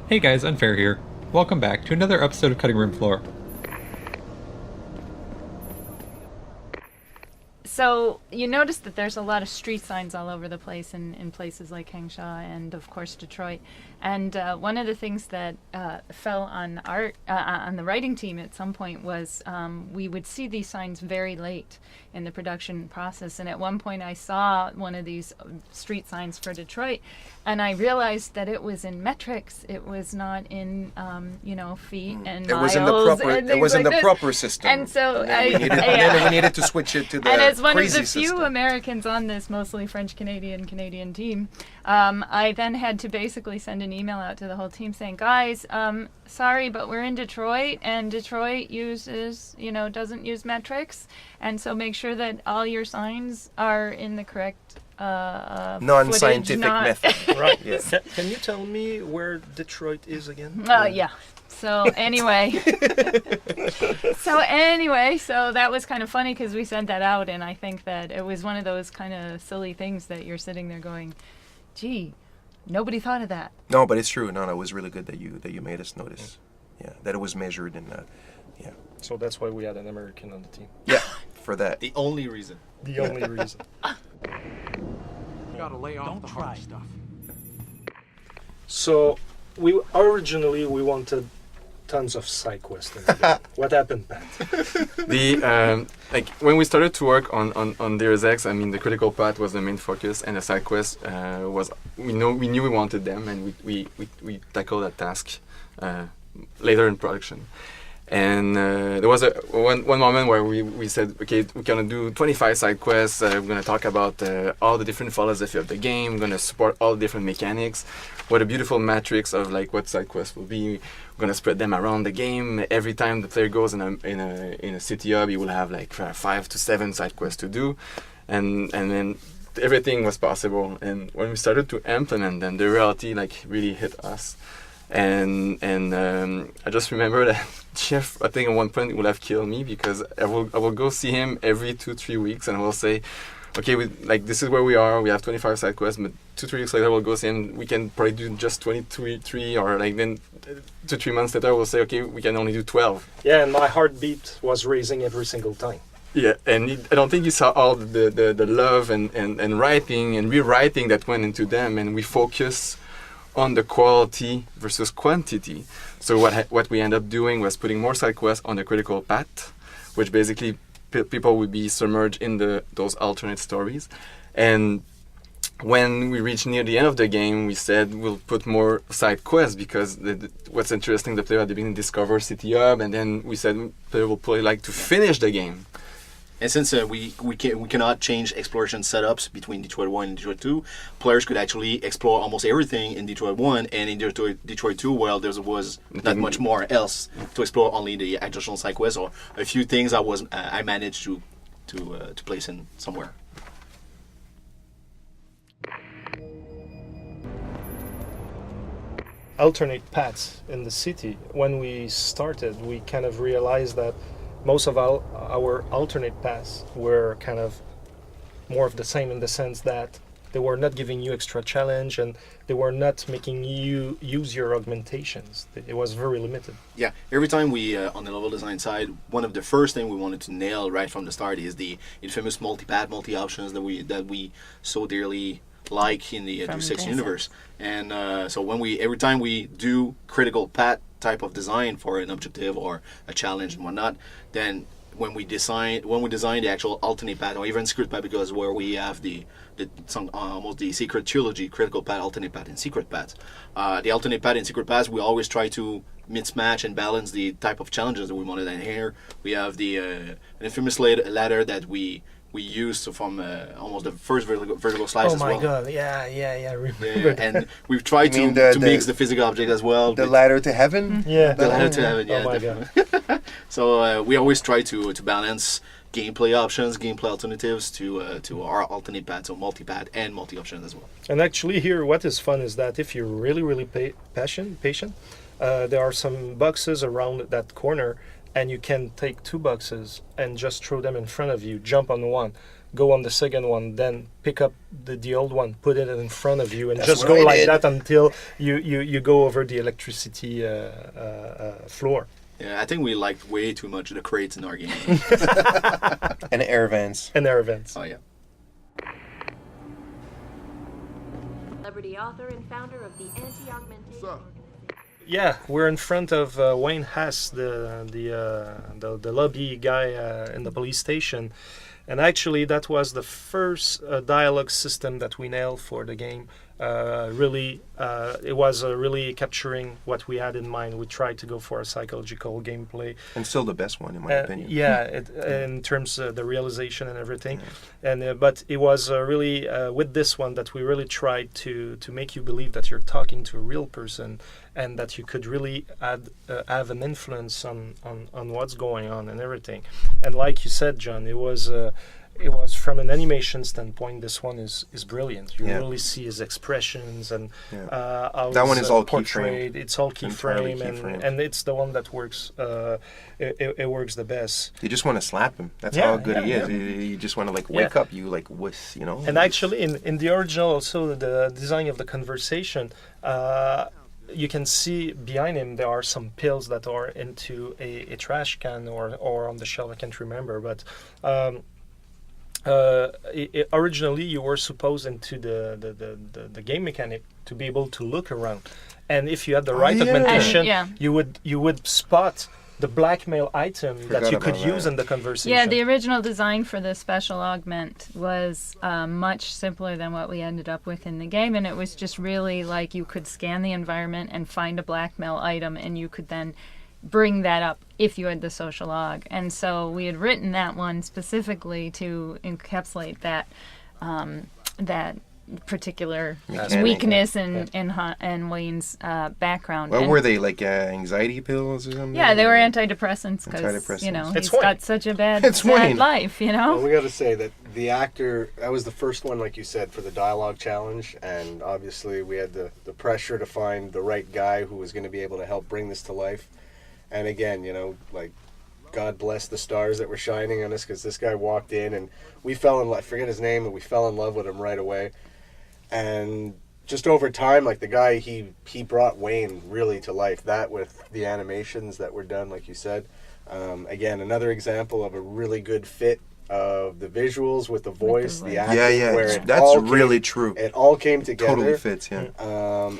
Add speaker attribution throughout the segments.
Speaker 1: Hey guys, Unfair here. Welcome back to another episode of Cutting Room Floor.
Speaker 2: So you notice that there's a lot of street signs all over the place in places like Hangshaw and of course Detroit. And one of the things that fell on on the writing team at some point was we would see these signs very late in the production process. And at one point I saw one of these street signs for Detroit, and I realized that it was in metrics. It was not in feet and miles.
Speaker 3: It was in the proper system.
Speaker 2: And so
Speaker 3: we needed to switch it to the
Speaker 2: and as one of
Speaker 3: crazy
Speaker 2: the few
Speaker 3: system.
Speaker 2: Americans on this mostly French-Canadian team, I then had to basically send an email out to the whole team saying, guys, sorry, but we're in Detroit, and Detroit doesn't use metrics, and so make sure that all your signs are in the correct
Speaker 3: non-scientific method.
Speaker 4: Right.
Speaker 3: Yes.
Speaker 4: Can you tell me where Detroit is again?
Speaker 2: Yeah. So anyway, so that was kind of funny because we sent that out, and I think that it was one of those kind of silly things that you're sitting there going, gee, nobody thought of that.
Speaker 3: No, but it's true. No, it was really good that you made us notice. Yeah, that it was measured and yeah.
Speaker 4: So that's why we had an American on the team.
Speaker 3: Yeah, for that.
Speaker 5: The only reason.
Speaker 4: The only reason.
Speaker 6: Gotta lay off the hard stuff.
Speaker 4: So we originally wanted tons of side quests in the game. What happened, Pat?
Speaker 7: When we started to work on Deus Ex, I mean the critical path was the main focus, and the side quest was we knew we wanted them, and we tackled that task later in production. And there was one moment where we said, okay, we're gonna do 25 side quests. We're gonna talk about all the different philosophy of the game. We're gonna support all the different mechanics. What a beautiful matrix of like what side quests will be. We're gonna spread them around the game. Every time the player goes in a city hub, he will have like 5 to 7 side quests to do, and then everything was possible. And when we started to implement them, the reality like really hit us. And I just remember that Jeff, I think at one point would have killed me because I will go see him every 2-3 weeks, and I will say, okay, this is where we are. We have 25 side quests, but 2-3 weeks later we'll go see him. We can probably do just 23, or like then 2-3 months later we'll say, okay, we can only do 12.
Speaker 4: Yeah, and my heartbeat was raising every single time.
Speaker 7: Yeah, and I don't think you saw all the love and writing and rewriting that went into them, and we focus on the quality versus quantity. So what we end up doing was putting more side quests on the critical path, which basically people would be submerged in those alternate stories. And when we reached near the end of the game, we said we'll put more side quests because what's interesting, the player at the beginning discover City Hub, and then we said player will play like to finish the game.
Speaker 5: And since we cannot change exploration setups between Detroit 1 and Detroit 2, players could actually explore almost everything in Detroit 1, and in Detroit 2, well, there was not much more else to explore, only the additional side quests or a few things I managed to place in somewhere.
Speaker 4: Alternate paths in the city. When we started, we kind of realized that most of our alternate paths were kind of more of the same in the sense that they were not giving you extra challenge and they were not making you use your augmentations. It was very limited.
Speaker 5: Yeah, every time we, on the level design side, one of the first things we wanted to nail right from the start is the infamous multi-path, multi-options that we so dearly like in the Deus Ex universe. And so every time we do critical path type of design for an objective or a challenge and whatnot, then when we design the actual alternate path or even secret path, because where we have almost the secret trilogy, critical path, alternate path, and secret path. The alternate path and secret path, we always try to mismatch and balance the type of challenges that we wanted. And here we have the an infamous ladder that we used to form almost the first vertical slice as well.
Speaker 4: Oh my god, yeah, I remember that.
Speaker 5: And we've tried to mix the physical object as well.
Speaker 3: The ladder to heaven?
Speaker 4: Yeah.
Speaker 5: The ladder to heaven, yeah.
Speaker 4: Oh my god.
Speaker 5: So we always try to balance gameplay options, gameplay alternatives to our alternate paths, so multi-path and multi-options as well.
Speaker 4: And actually here, what is fun is that if you're really patient, there are some boxes around that corner, and you can take 2 boxes and just throw them in front of you, jump on one. go on the second one, then pick up the old one, put it in front of you, and
Speaker 3: That's
Speaker 4: just
Speaker 3: what
Speaker 4: go
Speaker 3: I
Speaker 4: like
Speaker 3: did.
Speaker 4: that until you go over the electricity floor.
Speaker 5: Yeah, I think we liked way too much the crates in our game.
Speaker 3: And air vents.
Speaker 4: And their events.
Speaker 5: Oh yeah.
Speaker 6: Celebrity author and founder of the anti-augmentation organization.
Speaker 4: Yeah, we're in front of Wayne Haas, the lobby guy in the police station, and actually that was the first dialogue system that we nailed for the game. It was really capturing what we had in mind. We tried to go for a psychological gameplay.
Speaker 3: And still the best one, in my opinion.
Speaker 4: Yeah, in terms of the realization and everything. And but it was really with this one that we really tried to make you believe that you're talking to a real person, and that you could really have an influence on what's going on and everything. And like you said, John, it was from an animation standpoint, this one is brilliant. You really see his expressions and how
Speaker 3: that one is all
Speaker 4: portrayed.
Speaker 3: keyframed.
Speaker 4: It's all
Speaker 3: Entirely
Speaker 4: keyframe,
Speaker 3: keyframed.
Speaker 4: and it's the one that works. It works the best.
Speaker 3: You just want to slap him. That's
Speaker 4: Yeah,
Speaker 3: how good he
Speaker 4: yeah,
Speaker 3: is. You just want to like wake up. You like wuss, you know.
Speaker 4: And actually, in the original, also the design of the conversation, you can see behind him there are some pills that are into a trash can or on the shelf. I can't remember, but. Originally, you were supposed into the game mechanic to be able to look around, and if you had the right augmentation, you would spot the blackmail item that you could use in the conversation.
Speaker 2: Yeah, the original design for the special augment was much simpler than what we ended up with in the game, and it was just really like you could scan the environment and find a blackmail item, and you could then bring that up if you had the social log. And so we had written that one specifically to encapsulate that that particular weakness in Wayne's background.
Speaker 3: What
Speaker 2: And
Speaker 3: were they, like anxiety pills or something?
Speaker 2: yeah, they were antidepressants because, you know,
Speaker 3: It's
Speaker 2: he's
Speaker 3: Wayne.
Speaker 2: got such a bad
Speaker 3: Wayne.
Speaker 2: life, you know?
Speaker 8: Well, we got to say that the actor, that was the first one, like you said, for the dialogue challenge, and obviously we had the pressure to find the right guy who was going to be able to help bring this to life. And again, you know, like, God bless the stars that were shining on us, because this guy walked in and we fell in love, I forget his name, but we fell in love with him right away. And just over time, like, the guy, he brought Wayne really to life. That with the animations that were done, like you said. Again, another example of a really good fit of the visuals with the voice, the acting. Where
Speaker 3: that's really true.
Speaker 8: It all came together.
Speaker 3: Totally fits, yeah.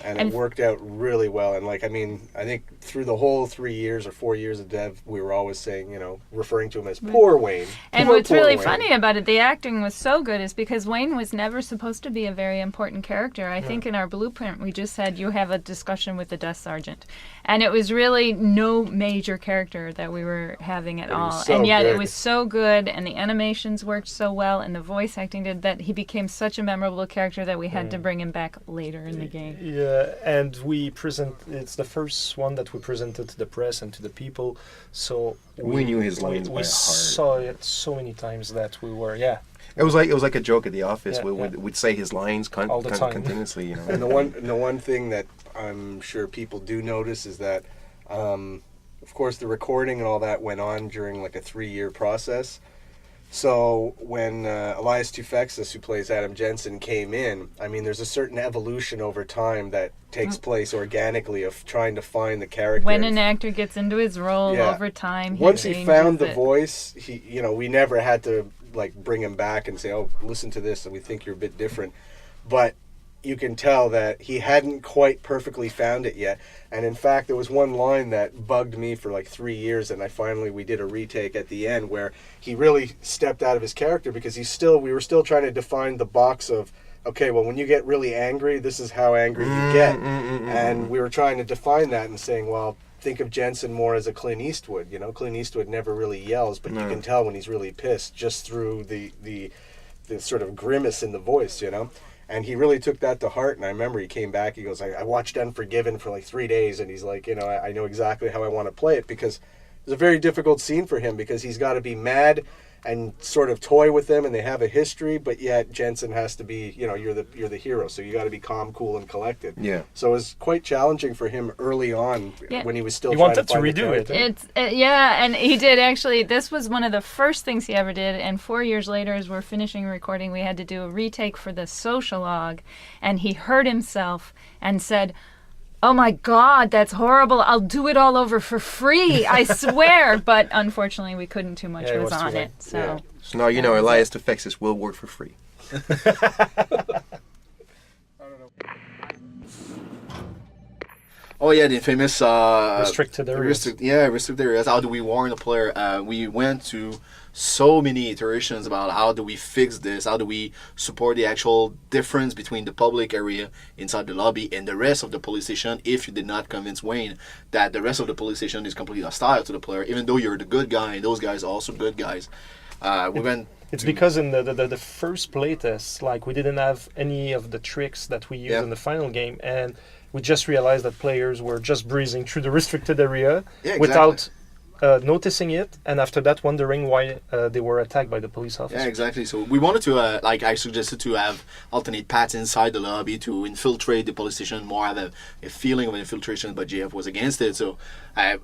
Speaker 8: And it worked out really well. And, like, I mean, I think through the whole 3 years or 4 years of dev, we were always saying, you know, referring to him as poor Wayne.
Speaker 2: And
Speaker 8: Poor,
Speaker 2: what's
Speaker 8: poor
Speaker 2: really
Speaker 8: Wayne.
Speaker 2: funny about it, the acting was so good, is because Wayne was never supposed to be a very important character. I think in our blueprint we just said you have a discussion with the desk sergeant. And it was really no major character that we were having at all.
Speaker 8: so
Speaker 2: And yet
Speaker 8: good.
Speaker 2: it was so good, and the animations worked so well, and the voice acting did, that he became such a memorable character that we had to bring him back later in the game.
Speaker 4: Yeah, and it's the first one that we presented to the press and to the people, so
Speaker 3: We knew his lines by
Speaker 4: we
Speaker 3: heart.
Speaker 4: saw it so many times that we were,
Speaker 3: It was like a joke at the office.
Speaker 4: Yeah,
Speaker 3: We'd say his lines
Speaker 4: All the time.
Speaker 3: continuously, you know.
Speaker 8: And the one thing that I'm sure people do notice is that, of course, the recording and all that went on during like a 3-year process. So when Elias Tufexis, who plays Adam Jensen, came in, I mean, there's a certain evolution over time that takes place organically of trying to find the character.
Speaker 2: When an actor gets into his role over time,
Speaker 8: once he found the
Speaker 2: it.
Speaker 8: voice, we never had to like bring him back and say, "Oh, listen to this," and we think you're a bit different. But you can tell that he hadn't quite perfectly found it yet. And in fact, there was one line that bugged me for like 3 years, and we did a retake at the end where he really stepped out of his character, because we were still trying to define the box of, okay, well, when you get really angry, this is how angry you get. And we were trying to define that and saying, well, think of Jensen more as a Clint Eastwood. You know, Clint Eastwood never really yells, but you can tell when he's really pissed just through the sort of grimace in the voice, you know. And he really took that to heart. And I remember he came back, he goes, I watched Unforgiven for like 3 days, and he's like, you know, I know exactly how I want to play it, because it's a very difficult scene for him, because he's got to be mad and sort of toy with them, and they have a history, but yet Jensen has to be, you're the hero, so you got to be calm, cool, and collected.
Speaker 3: Yeah.
Speaker 8: So it was quite challenging for him early on when he was still
Speaker 4: He
Speaker 8: trying
Speaker 4: wanted
Speaker 8: to find
Speaker 4: to
Speaker 8: the
Speaker 4: redo it.
Speaker 8: character.
Speaker 2: Yeah, and he did actually. This was one of the first things he ever did. And 4 years later, as we're finishing recording, we had to do a retake for the sociologue, and he heard himself and said, "Oh my God, that's horrible! I'll do it all over for free, I swear." But unfortunately, we couldn't. Too much
Speaker 4: Yeah, it
Speaker 2: was
Speaker 4: was too
Speaker 2: on
Speaker 4: late.
Speaker 2: it. So.
Speaker 8: Yeah.
Speaker 3: So now you know Elias to Fexis will work for free.
Speaker 5: Oh yeah, the infamous
Speaker 4: Restricted areas.
Speaker 5: Restricted areas. How do we warn a player? We went to so many iterations about how do we fix this, how do we support the actual difference between the public area inside the lobby and the rest of the police station. If you did not convince Wayne that the rest of the police station is completely hostile to the player, even though you're the good guy and those guys are also good guys, we went.
Speaker 4: It's because in the first playtest, like, we didn't have any of the tricks that we used
Speaker 5: Yeah.
Speaker 4: in the final game, and we just realized that players were just breezing through the restricted area without noticing it, and after that wondering why they were attacked by the police officer.
Speaker 5: Yeah, exactly. So we wanted to, I suggested to have alternate paths inside the lobby to infiltrate the police station, more have a feeling of infiltration, but JF was against it. So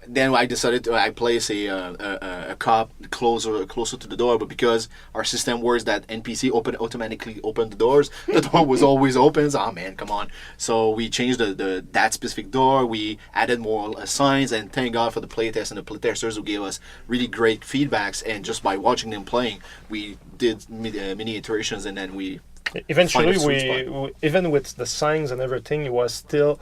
Speaker 5: then I decided to place a cop closer to the door, but because our system works that NPC automatically open the doors, the door was always open. So, oh man, come on. So we changed that specific door. We added more signs, and thank God for the playtest and the playtesters who gave us really great feedbacks. And just by watching them playing, we did many iterations, and then we
Speaker 4: Eventually,
Speaker 5: find a sweet spot.
Speaker 4: we even with the signs and everything, it was still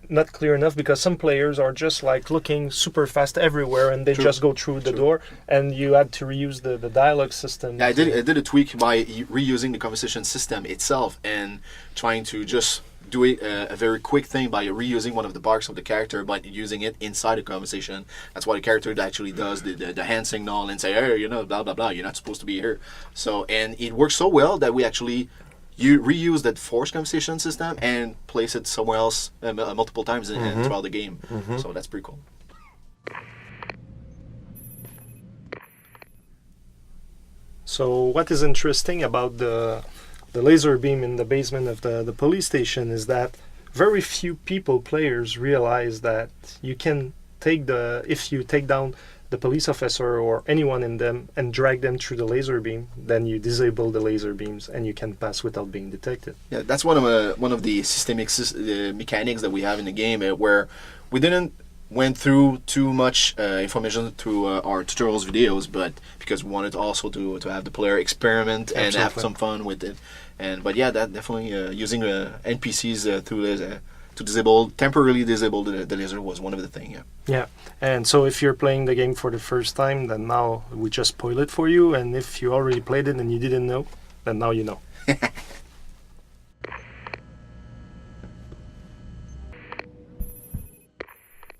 Speaker 4: not clear enough, because some players are just like looking super fast everywhere, and they
Speaker 5: True.
Speaker 4: just go through the door, and you had to reuse the dialogue system.
Speaker 5: Yeah, I did a tweak by reusing the conversation system itself and trying to just do a very quick thing by reusing one of the barks of the character, but using it inside the conversation. That's what the character actually does, the hand signal and say, hey, blah, blah, blah, you're not supposed to be here. So, and it works so well that we actually reuse that forced conversation system and place it somewhere else multiple times throughout the game. So that's pretty cool.
Speaker 4: So what is interesting about the laser beam in the basement of the police station is that very few players realize that you can if you take down the police officer or anyone in them and drag them through the laser beam, then you disable the laser beams and you can pass without being detected.
Speaker 5: Yeah, that's one of the systemic mechanics that we have in the game, where we didn't went through too much information through our tutorials videos, but because we wanted also to have the player experiment and have some fun with it. But yeah, that definitely using NPCs through to temporarily disable the laser was one of the things.
Speaker 4: Yeah, and so if you're playing the game for the first time, then now we just spoil it for you, and if you already played it and you didn't know, then now you know.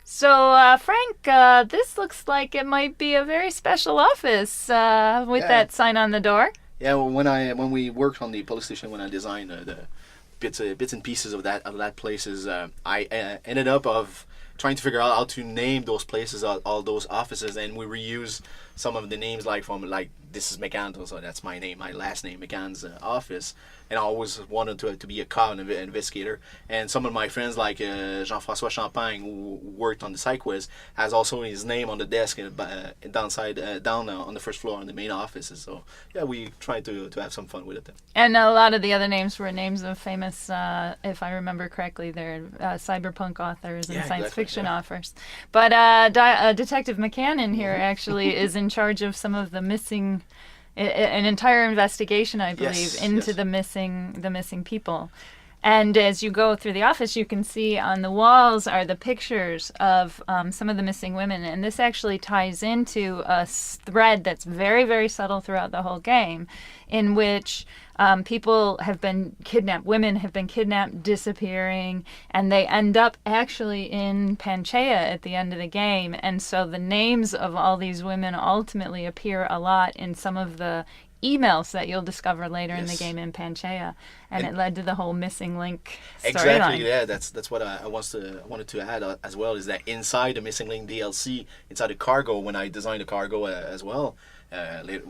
Speaker 2: So, Frank, this looks like it might be a very special office with that sign on the door.
Speaker 5: Yeah, well, when we worked on the police station, when I designed the bits and pieces of that places, I ended up trying to figure out how to name those places, all those offices, and we reuse some of the names, like this is McCann's, so that's my name, my last name, McCann's office. And I always wanted to be a cop and an investigator. And some of my friends, like Jean-François Champagne, who worked on the side quiz, has also his name on the desk down on the first floor in the main offices. So yeah, we tried to have some fun with it.
Speaker 2: And a lot of the other names were names of famous, if I remember correctly, they're cyberpunk authors and science fiction authors. But Detective McCann here actually is in charge of some of the missing. An entire investigation, I believe, into the missing people. And as you go through the office, you can see on the walls are the pictures of some of the missing women. And this actually ties into a thread that's very, very subtle throughout the whole game, in which people have been kidnapped, women have been kidnapped, disappearing, and they end up actually in Panchaea at the end of the game. And so the names of all these women ultimately appear a lot in some of the emails that you'll discover later in the game in Panchaea, and it led to the whole missing link storyline.
Speaker 5: Exactly, yeah, that's what I wanted to add as well, is that inside the missing link DLC, inside the cargo, when I designed the cargo as well,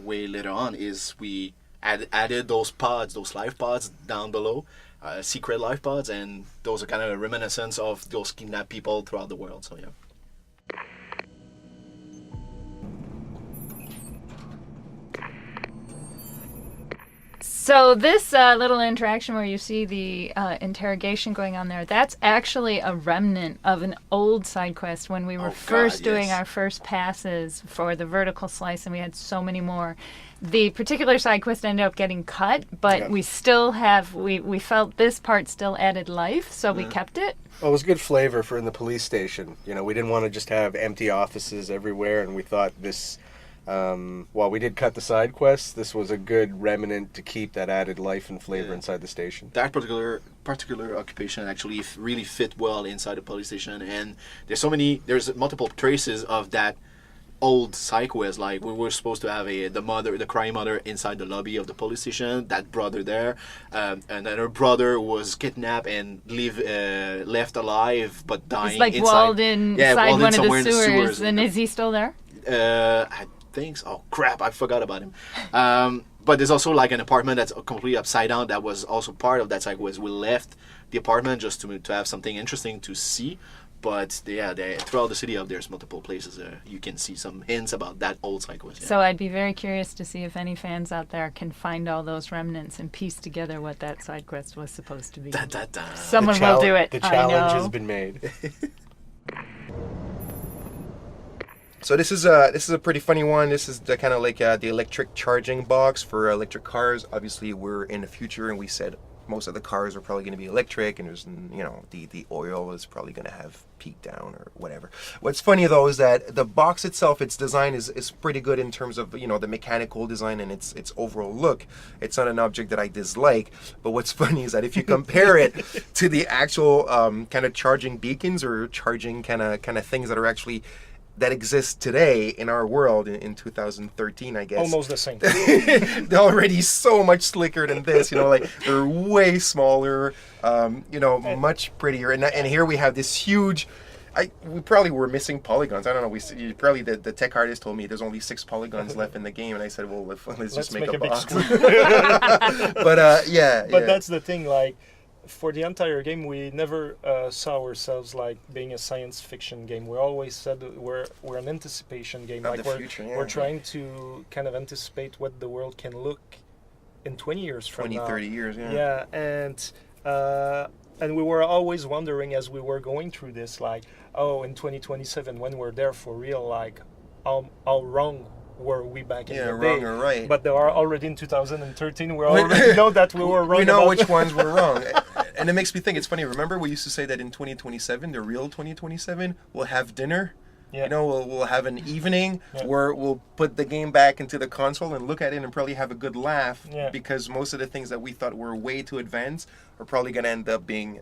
Speaker 5: way later on is we added those pods, those life pods down below, secret life pods, and those are kind of a reminiscence of those kidnapped people throughout the world. So yeah.
Speaker 2: So this little interaction where you see the interrogation going on there, that's actually a remnant of an old side quest when we were first doing our first passes for the vertical slice, and we had so many more. The particular side quest ended up getting cut, but we still have, we felt this part still added life, so we kept it.
Speaker 8: Well, it was good flavor for in the police station. You know, we didn't want to just have empty offices everywhere, and we thought this... while we did cut the side quests, this was a good remnant to keep that added life and flavor inside the station.
Speaker 5: That particular occupation actually really fit well inside the police station, and there's multiple traces of that old side quest. Like we were supposed to have the crying mother inside the lobby of the police station, that brother there, and then her brother was kidnapped and left alive but dying.
Speaker 2: It's like
Speaker 5: inside,
Speaker 2: walled inside one of the sewers. And is he still there?
Speaker 5: I think so. Oh crap, I forgot about him. But there's also like an apartment that's completely upside down that was also part of that side quest. We left the apartment just to have something interesting to see. But throughout the city there's multiple places you can see some hints about that old side quest. Yeah.
Speaker 2: So I'd be very curious to see if any fans out there can find all those remnants and piece together what that side quest was supposed to be. Someone will do it.
Speaker 8: The challenge has been made.
Speaker 3: So this is a pretty funny one. This is the kind of like the electric charging box for electric cars. Obviously, we're in the future, and we said most of the cars are probably going to be electric, and there's, you know, the oil is probably going to have peaked down or whatever. What's funny though is that the box itself, its design is pretty good in terms of, you know, the mechanical design and its overall look. It's not an object that I dislike, but what's funny is that if you compare it to the actual kind of charging beacons or charging kind of things that are actually that exist today in our world in 2013, I guess.
Speaker 4: Almost the same.
Speaker 3: They're already so much slicker than this, you know, like they're way smaller, you know, much prettier. And here we have this huge, we probably were missing polygons. I don't know. Probably the tech artist told me there's only 6 polygons left in the game, and I said, well, let's just make a box. But yeah.
Speaker 4: But that's the thing, like, for the entire game, we never saw ourselves like being a science fiction game. We always said that we're an anticipation game.
Speaker 3: Of
Speaker 4: like
Speaker 3: the future, yeah.
Speaker 4: We're trying to kind of anticipate what the world can look in 20 years from
Speaker 3: 20,
Speaker 4: now.
Speaker 3: 30 years, yeah.
Speaker 4: Yeah, and we were always wondering as we were going through this, like, oh, in 2027, when we're there for real, like, how wrong were we back in the day?
Speaker 3: Wrong or right.
Speaker 4: But they are already in 2013. We already know that we were wrong.
Speaker 3: We know which ones were wrong. And it makes me think, it's funny, remember we used to say that in 2027, the real 2027, we'll have dinner.
Speaker 4: Yeah.
Speaker 3: You know, we'll have an evening where we'll put the game back into the console and look at it and probably have a good laugh, because most of the things that we thought were way too advanced are probably going to end up being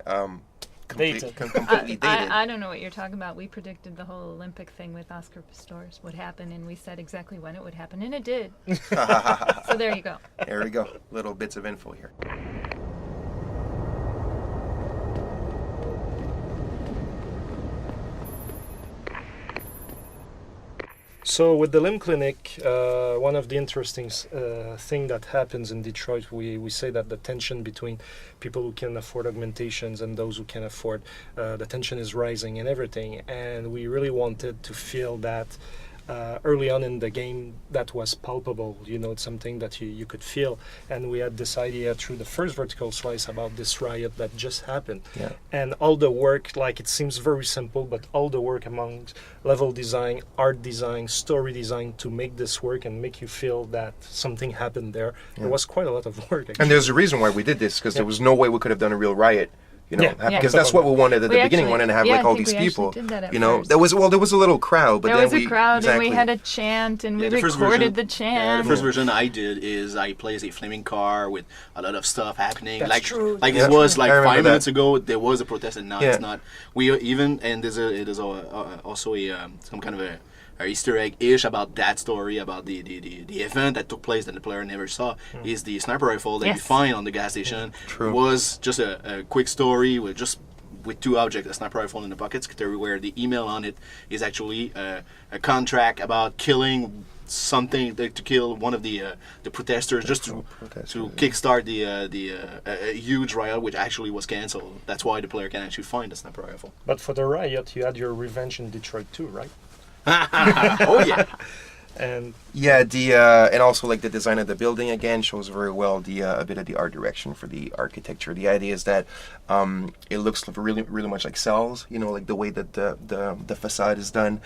Speaker 3: completely dated.
Speaker 2: I don't know what you're talking about. We predicted the whole Olympic thing with Oscar Pistorius would happen, and we said exactly when it would happen, and it did. So there you go.
Speaker 3: There we go. Little bits of info here.
Speaker 4: So with the limb clinic, one of the interesting thing that happens in Detroit, we say that the tension between people who can afford augmentations and those who can afford, the tension is rising and everything. And we really wanted to feel that early on in the game that was palpable, you know, it's something that you could feel. And we had this idea through the first vertical slice about this riot that just happened.
Speaker 3: Yeah.
Speaker 4: And all the work, like, it seems very simple, but all the work among level design, art design, story design to make this work and make you feel that something happened there. It was quite a lot of work, actually.
Speaker 3: And there's a reason why we did this, because there was no way we could have done a real riot. You know, because that's what we wanted at the beginning. We wanted to have like all these people. You know,
Speaker 2: first.
Speaker 3: there was a little crowd, but
Speaker 2: there
Speaker 3: then
Speaker 2: was a crowd, and we had a chant, and we recorded the chant.
Speaker 5: The first version I did is I placed a flaming car with a lot of stuff happening.
Speaker 4: That's
Speaker 5: like
Speaker 4: true.
Speaker 5: Like it was like 5 minutes ago. There was a protest, and now it's not. We even and there's also some kind of a Easter egg-ish about that story, about the event that took place that the player never saw, is the sniper rifle that you find on the gas station.
Speaker 3: True.
Speaker 5: Was just a quick story with just with two objects, a sniper rifle in the pocket, where the email on it is actually a contract about killing something, to kill one of the protesters, just to kickstart the huge riot, which actually was cancelled. That's why the player can actually find the sniper rifle.
Speaker 4: But for the riot, you had your revenge in Detroit too, right?
Speaker 5: Oh yeah.
Speaker 4: And
Speaker 3: Yeah, and also like the design of the building again shows very well a bit of the art direction for the architecture. The idea is that it looks really much like cells, like the way that the facade is done,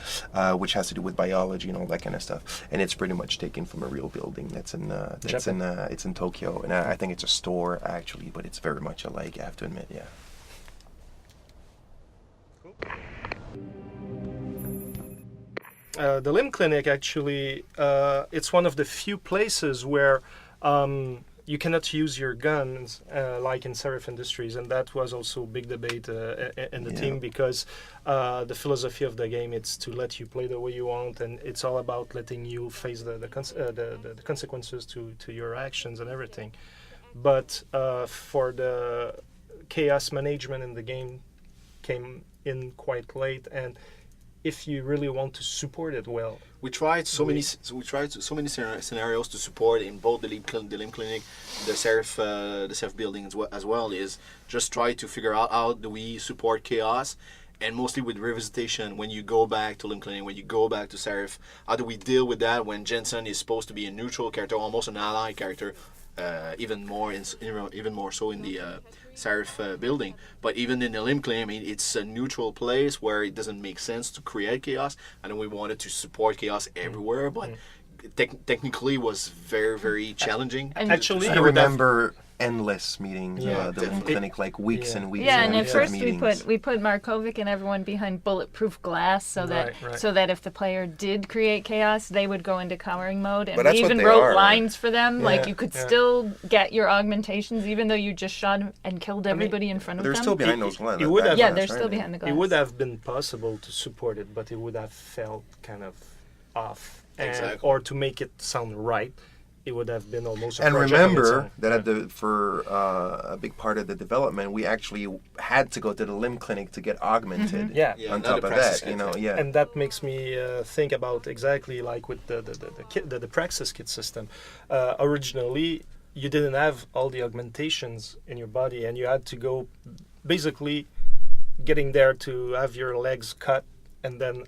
Speaker 3: which has to do with biology and all that kind of stuff. And it's pretty much taken from a real building that's in Tokyo, and I think it's a store actually, but it's very much alike. I have to admit, yeah.
Speaker 4: The Limb Clinic, actually, it's one of the few places where you cannot use your guns like in Serif Industries, and that was also a big debate in the team, because the philosophy of the game is to let you play the way you want, and it's all about letting you face the consequences to your actions and everything. But for the chaos management in the game came in quite late, and if you really want to support it well,
Speaker 5: we tried so many scenarios to support in both the Limb Clinic, the Serif building as well. Is just try to figure out how do we support chaos, and mostly with revisitation. When you go back to Limb Clinic, when you go back to Serif, how do we deal with that when Jensen is supposed to be a neutral character, almost an ally character, even more so in the Serif building. But even in the Limb Clinic, I mean, it's a neutral place where it doesn't make sense to create chaos, and then we wanted to support chaos everywhere, but technically was very, very challenging.
Speaker 2: And
Speaker 4: actually,
Speaker 3: I remember endless meetings, the Limb Clinic, like weeks and weeks.
Speaker 2: Yeah,
Speaker 3: and
Speaker 2: at
Speaker 3: weeks
Speaker 2: first
Speaker 3: of meetings.
Speaker 2: we put Markovic and everyone behind bulletproof glass, so that if the player did create chaos, they would go into cowering mode, and
Speaker 3: But
Speaker 2: we
Speaker 3: that's what
Speaker 2: even
Speaker 3: they
Speaker 2: wrote
Speaker 3: are.
Speaker 2: lines for them.
Speaker 4: Yeah,
Speaker 2: like you could still get your augmentations even though you just shot and killed everybody in front of
Speaker 3: They're
Speaker 2: them.
Speaker 3: still behind those lines.
Speaker 4: it would have-
Speaker 2: Yeah, they're still behind the glass.
Speaker 4: it would have been possible to support it, but it would have felt kind of off.
Speaker 5: Exactly.
Speaker 4: Or to make it sound right, it would have been almost a
Speaker 3: And
Speaker 4: project on its
Speaker 3: remember
Speaker 4: own.
Speaker 3: that for a big part of the development, we actually had to go to the Limb Clinic to get augmented.
Speaker 4: Yeah.
Speaker 3: On
Speaker 5: not
Speaker 3: top
Speaker 5: a
Speaker 3: of
Speaker 5: Praxis
Speaker 3: that,
Speaker 5: kit thing.
Speaker 3: yeah.
Speaker 4: And that makes me think about exactly like with the Praxis kit system. Originally, you didn't have all the augmentations in your body, and you had to go basically getting there to have your legs cut and then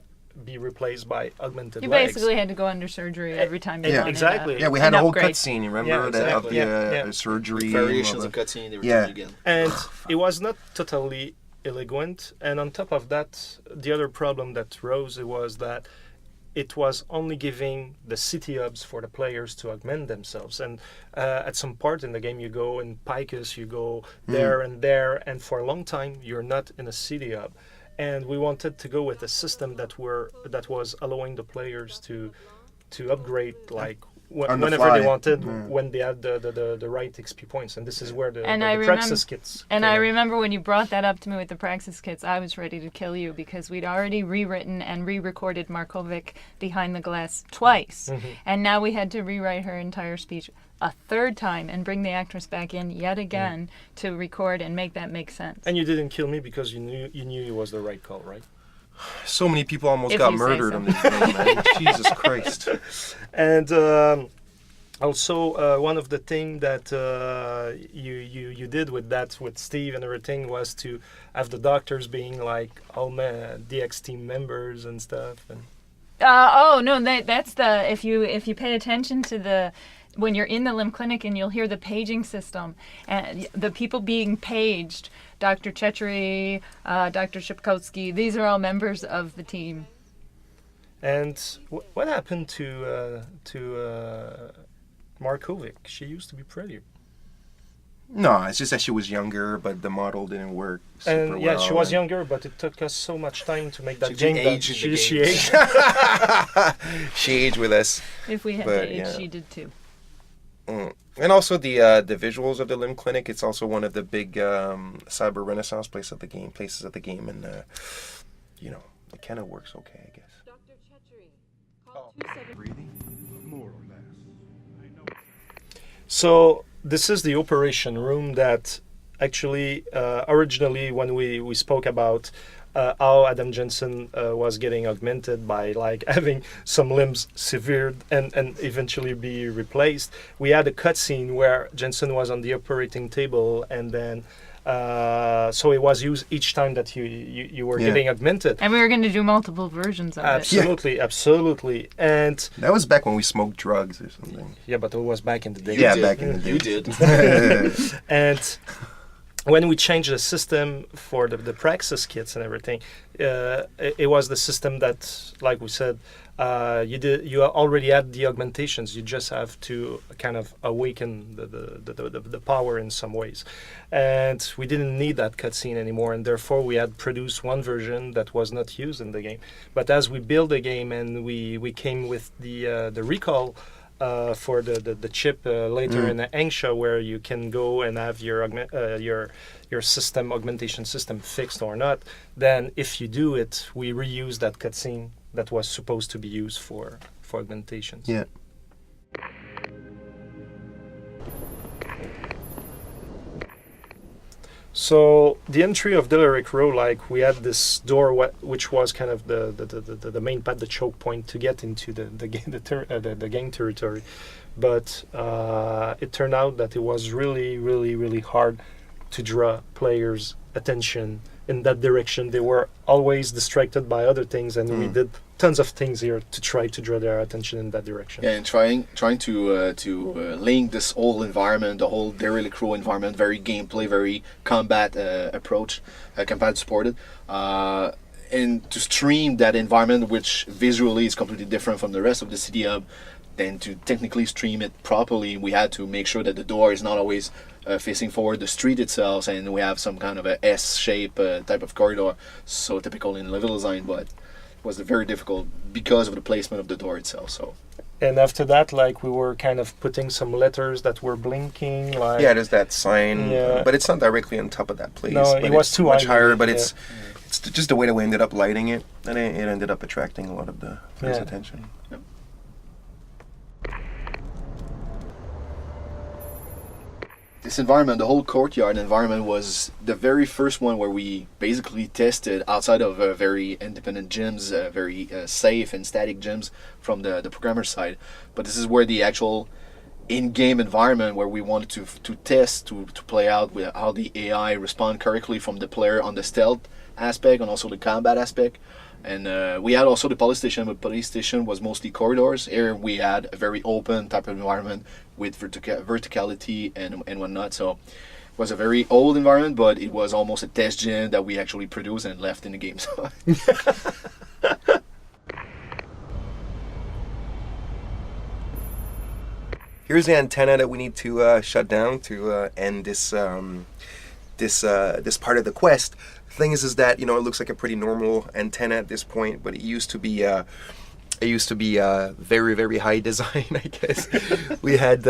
Speaker 4: be replaced by augmented
Speaker 2: You
Speaker 4: legs.
Speaker 2: basically had to go under surgery every time you
Speaker 3: Yeah,
Speaker 2: wanted
Speaker 4: exactly.
Speaker 3: Yeah, we had
Speaker 2: an
Speaker 3: a whole
Speaker 2: upgrade.
Speaker 3: cutscene, you remember?
Speaker 4: Yeah,
Speaker 3: Of
Speaker 4: exactly.
Speaker 3: the surgery.
Speaker 5: Variations
Speaker 3: and
Speaker 5: of cutscene, they were
Speaker 3: Yeah.
Speaker 5: doing again.
Speaker 4: And it was not totally elegant. And on top of that, the other problem that rose was that it was only giving the city hubs for the players to augment themselves. And at some part in the game, you go in Picus, you go there, and for a long time, you're not in a city hub. And we wanted to go with a system that was allowing the players to upgrade like
Speaker 3: On the
Speaker 4: whenever
Speaker 3: fly.
Speaker 4: they wanted, when they had the right XP points. And this is where the Praxis kits
Speaker 2: And
Speaker 4: came
Speaker 2: I
Speaker 4: in.
Speaker 2: remember when you brought that up to me with the Praxis kits, I was ready to kill you because we'd already rewritten and re-recorded Markovic behind the glass twice. And now we had to rewrite her entire speech a third time and bring the actress back in yet again to record and make that make sense.
Speaker 4: And you didn't kill me because you knew it was the right call, right?
Speaker 3: So many people almost
Speaker 2: If
Speaker 3: got
Speaker 2: you say
Speaker 3: murdered
Speaker 2: so.
Speaker 3: on this game, man. Jesus Christ.
Speaker 4: And also, one of the things that you did with Steve and everything was to have the doctors being like all DX team members and stuff. And
Speaker 2: That's the if you pay attention to when you're in the Limb Clinic and you'll hear the paging system and the people being paged, Dr. Chechery, Dr. Shipkowski, these are all members of the team.
Speaker 4: And what happened to Markovic? She used to be pretty.
Speaker 3: No, it's just that she was younger, but the model didn't work super
Speaker 4: And yeah,
Speaker 3: well.
Speaker 4: she was younger, but it took us so much time to make that
Speaker 5: She
Speaker 4: game.
Speaker 5: did
Speaker 4: That
Speaker 5: age in the
Speaker 4: she
Speaker 5: game.
Speaker 4: aged.
Speaker 3: She aged with us.
Speaker 2: If we had
Speaker 3: But,
Speaker 2: to age,
Speaker 3: yeah.
Speaker 2: she did too.
Speaker 3: And also the visuals of the Limb Clinic. It's also one of the big cyber renaissance places of the game, and it kind of works okay, I guess.
Speaker 6: Dr. Chechery, call 27...
Speaker 4: So this is the operation room that actually, originally when we spoke about how Adam Jensen was getting augmented by like having some limbs severed and eventually be replaced, we had a cutscene where Jensen was on the operating table, and then so it was used each time that you were getting augmented.
Speaker 2: And we were going to do multiple versions of it.
Speaker 4: Absolutely. And
Speaker 3: That was back when we smoked drugs or something.
Speaker 4: yeah, but it was back in the day.
Speaker 3: Yeah,
Speaker 5: did.
Speaker 3: back in the day.
Speaker 5: You did.
Speaker 4: And when we changed the system for the Praxis kits and everything, it was the system that, like we said, you already had the augmentations. You just have to kind of awaken the power in some ways, and we didn't need that cutscene anymore, and therefore we had produced one version that was not used in the game. But as we built the game and we came with the recall. For the chip later in the Angsha, where you can go and have your system augmentation system fixed or not. Then, if you do it, we reuse that cutscene that was supposed to be used for augmentations.
Speaker 3: Yeah.
Speaker 4: So the entry of Delaric Row, like we had this door, which was kind of the main path, the choke point to get into the game territory, but it turned out that it was really hard to draw players' attention in that direction. They were always distracted by other things, and we did tons of things here to try to draw their attention in that direction.
Speaker 5: Yeah, and trying to link this whole environment, the whole Derelict Row environment, very gameplay, very combat approach, combat supported, and to stream that environment, which visually is completely different from the rest of the city hub. Then to technically stream it properly, we had to make sure that the door is not always facing forward the street itself, and we have some kind of a S-shape type of corridor, so typical in level design, but it was very difficult because of the placement of the door itself. So.
Speaker 4: And after that, like we were kind of putting some letters that were blinking, like
Speaker 3: Yeah, there's that sign,
Speaker 4: Yeah.
Speaker 3: but it's not directly on top of that place.
Speaker 4: No,
Speaker 3: but
Speaker 4: it was
Speaker 3: it's
Speaker 4: too
Speaker 3: much
Speaker 4: high,
Speaker 3: higher. But
Speaker 4: yeah.
Speaker 3: it's just the way that we ended up lighting it, and it ended up attracting a lot of the players'
Speaker 4: Yeah.
Speaker 3: attention.
Speaker 5: This environment, the whole courtyard environment, was the very first one where we basically tested outside of very independent gyms, very safe and static gyms from the programmer side. But this is where the actual in-game environment, where we wanted to test, to play out with how the AI respond correctly from the player on the stealth aspect and also the combat aspect. And we had also the police station, but police station was mostly corridors. Here we had a very open type of environment with verticality and whatnot. So it was a very old environment, but it was almost a test gen that we actually produced and left in the game. So
Speaker 3: Here's the antenna that we need to shut down to end this this part of the quest. The thing is that, you know, it looks like a pretty normal antenna at this point, but it used to be very high design. I guess we had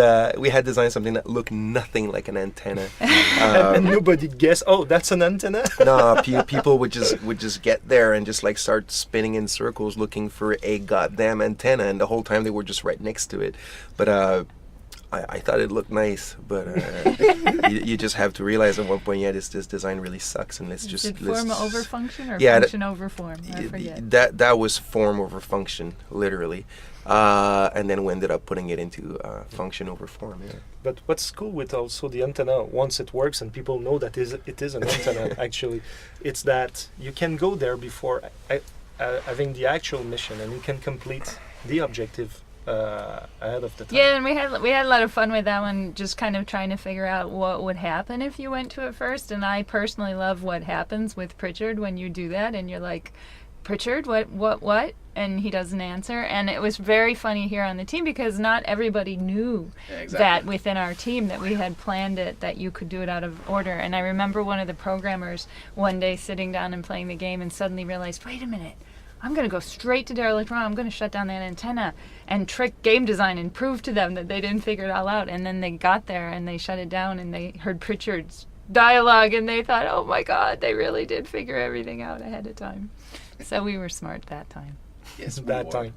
Speaker 3: designed something that looked nothing like an antenna.
Speaker 4: and nobody guessed. Oh, that's an antenna.
Speaker 3: No, people would just get there and just like start spinning in circles looking for a goddamn antenna, and the whole time they were just right next to it. But I thought it looked nice, but you just have to realize at one point, yeah, this design really sucks, and let's
Speaker 2: Is
Speaker 3: just
Speaker 2: it form over function or
Speaker 3: Yeah,
Speaker 2: function over form? I forget.
Speaker 3: that was form over function, literally, and then we ended up putting it into function over form. Yeah.
Speaker 4: But what's cool with also the antenna, once it works and people know that it is an antenna, actually, it's that you can go there before having the actual mission, and you can complete the objective ahead of the time.
Speaker 2: Yeah, and we had a lot of fun with that one, just kind of trying to figure out what would happen if you went to it first. And I personally love what happens with Pritchard when you do that, and you're like, Pritchard, what? And he doesn't answer. And it was very funny here on the team because not everybody knew that within our team that we had planned it, that you could do it out of order. And I remember one of the programmers one day sitting down and playing the game and suddenly realized, wait a minute, I'm going to go straight to Derelict Row. I'm going to shut down that antenna and trick game design and prove to them that they didn't figure it all out. And then they got there and they shut it down and they heard Pritchard's dialogue and they thought, oh my God, they really did figure everything out ahead of time. So we were smart that time.
Speaker 5: yes,
Speaker 4: That time.